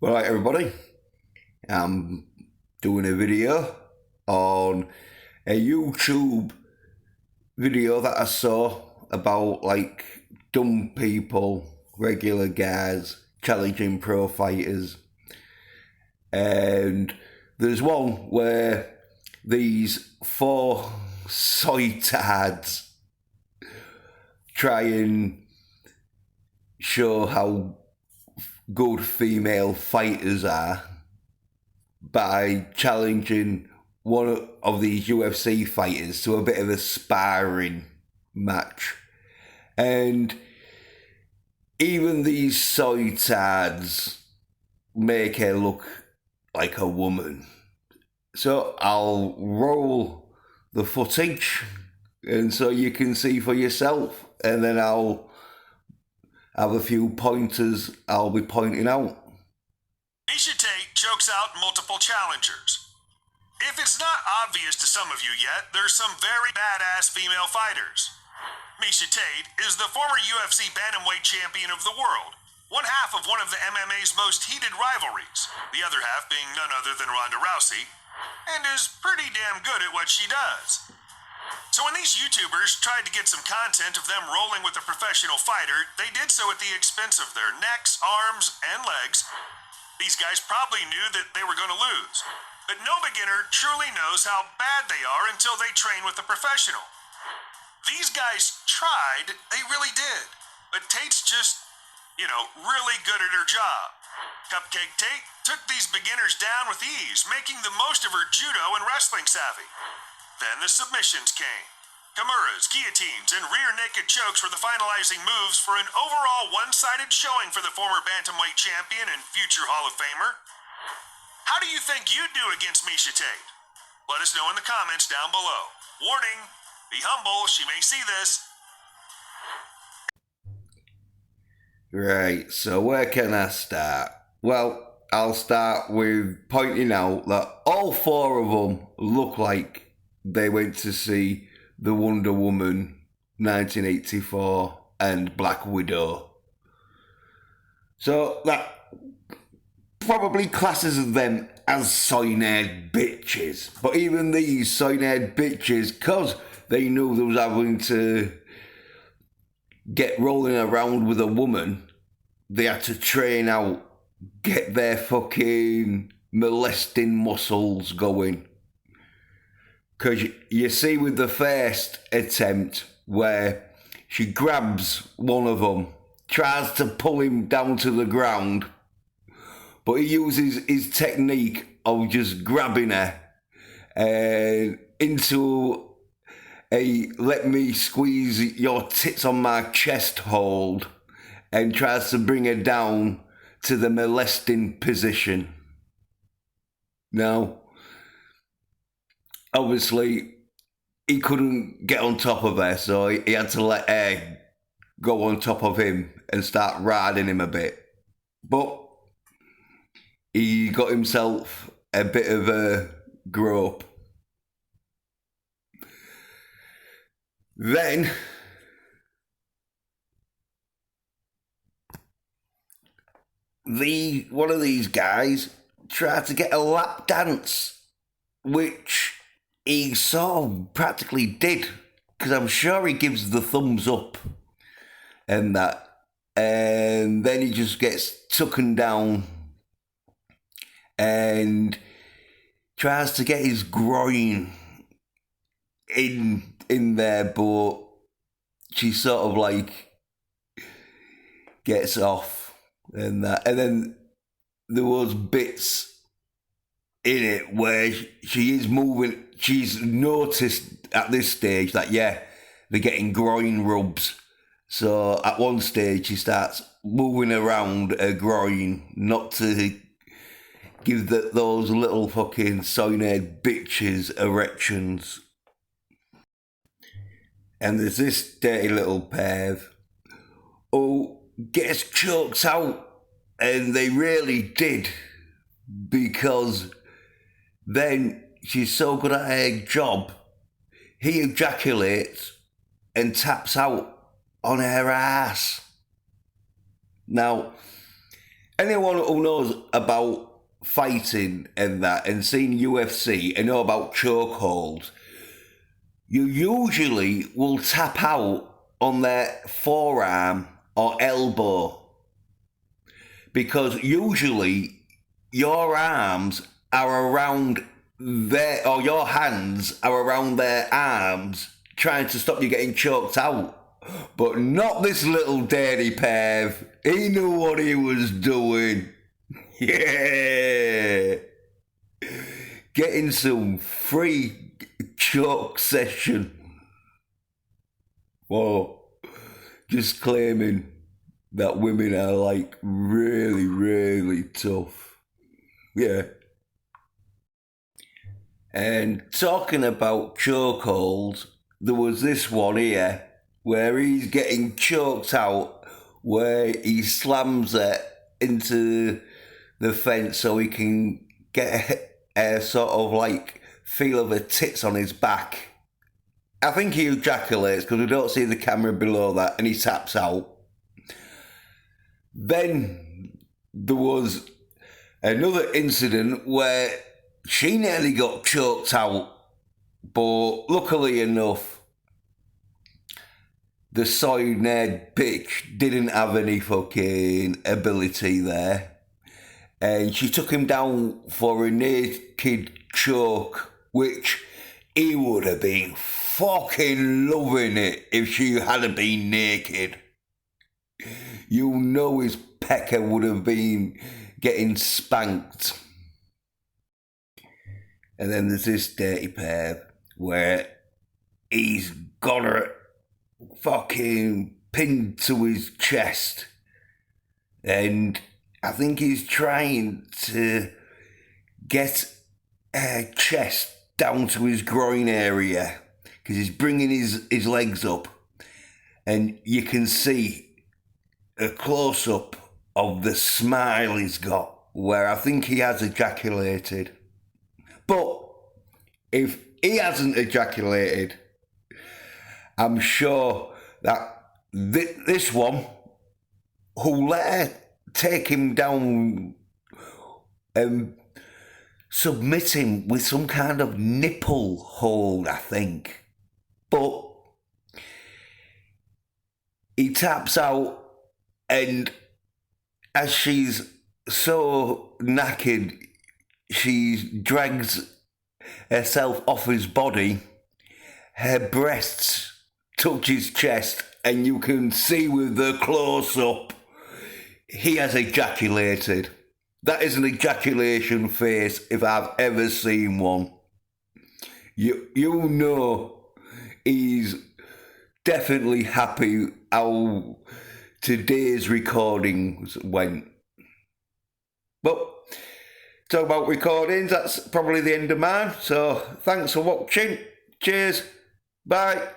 Right, everybody, I'm doing a video on a YouTube video that I saw about like dumb people, regular guys challenging pro fighters, and there's one where these four soy tards try and show how good female fighters are by challenging one of these UFC fighters to a bit of a sparring match. And even these soy tards make her look like a woman. So I'll roll the footage and so you can see for yourself, and then I'll have a few pointers I'll be pointing out. Miesha Tate chokes out multiple challengers. If it's not obvious to some of you yet, there's some very badass female fighters. Miesha Tate is the former UFC bantamweight champion of the world, one half of one of the MMA's most heated rivalries, the other half being none other than Ronda Rousey, and is pretty damn good at what she does. So when these YouTubers tried to get some content of them rolling with a professional fighter, they did so at the expense of their necks, arms, and legs. These guys probably knew that they were going to lose, but no beginner truly knows how bad they are until they train with a professional. These guys tried, they really did, but Tate's just, really good at her job. Cupcake Tate took these beginners down with ease, making the most of her judo and wrestling savvy. Then the submissions came. Kimuras, guillotines, and rear naked chokes were the finalizing moves for an overall one-sided showing for the former bantamweight champion and future Hall of Famer. How do you think you'd do against Miesha Tate? Let us know in the comments down below. Warning, be humble, she may see this. Right, so where can I start? Well, I'll start with pointing out that all four of them look like they went to see the Wonder Woman 1984 and Black Widow. So that probably classes them as Soy Nerd bitches. But even these Soy Nerd bitches, because they knew they was having to get rolling around with a woman, they had to train out, get their fucking molesting muscles going. Because you see with the first attempt where she grabs one of them, tries to pull him down to the ground, but he uses his technique of just grabbing her into a let me squeeze your tits on my chest hold, and tries to bring her down to the molesting position. Now, obviously, he couldn't get on top of her, so he had to let her go on top of him and start riding him a bit. But he got himself a bit of a grope. Then one of these guys tried to get a lap dance, which he sort of practically did, because I'm sure he gives the thumbs up and that, and then he just gets taken down and tries to get his groin in there, but she sort of like gets off and that, and then there was bits in it where she is moving. She's noticed at this stage that, yeah, they're getting groin rubs. So at one stage, she starts moving around her groin, not to give those little fucking Soy Nerd bitches erections. And there's this dirty little perv who gets choked out, and they really did, because then she's so good at her job, he ejaculates and taps out on her ass. Now, anyone who knows about fighting and that and seen UFC and know about chokeholds, you usually will tap out on their forearm or elbow, because usually your arms are around their, or your hands are around their arms trying to stop you getting choked out. But not this little dirty Pev. He knew what he was doing. Yeah. Getting some free choke session. Whoa. Just claiming that women are like really, really tough. Yeah. And talking about chokeholds, there was this one here where he's getting choked out, where he slams it into the fence so he can get a sort of like feel of the tits on his back. I think he ejaculates because we don't see the camera below that, and he taps out. Then there was another incident where she nearly got choked out, but luckily enough, the Soy Nerd bitch didn't have any fucking ability there. And she took him down for a naked choke, which he would have been fucking loving it if she hadn't been naked. You know his pecker would have been getting spanked. And then there's this dirty pair where he's got her fucking pinned to his chest. And I think he's trying to get her chest down to his groin area because he's bringing his legs up. And you can see a close-up of the smile he's got, where I think he has ejaculated. But if he hasn't ejaculated, I'm sure that this one, who let her take him down and submit him with some kind of nipple hold, I think. But he taps out, and as she's so knackered, she drags herself off his body. Her breasts touch his chest, and you can see with the close-up, he has ejaculated. That is an ejaculation face if I've ever seen one. You know he's definitely happy how today's recordings went. But talk about recordings, that's probably the end of mine. So thanks for watching. Cheers. Bye.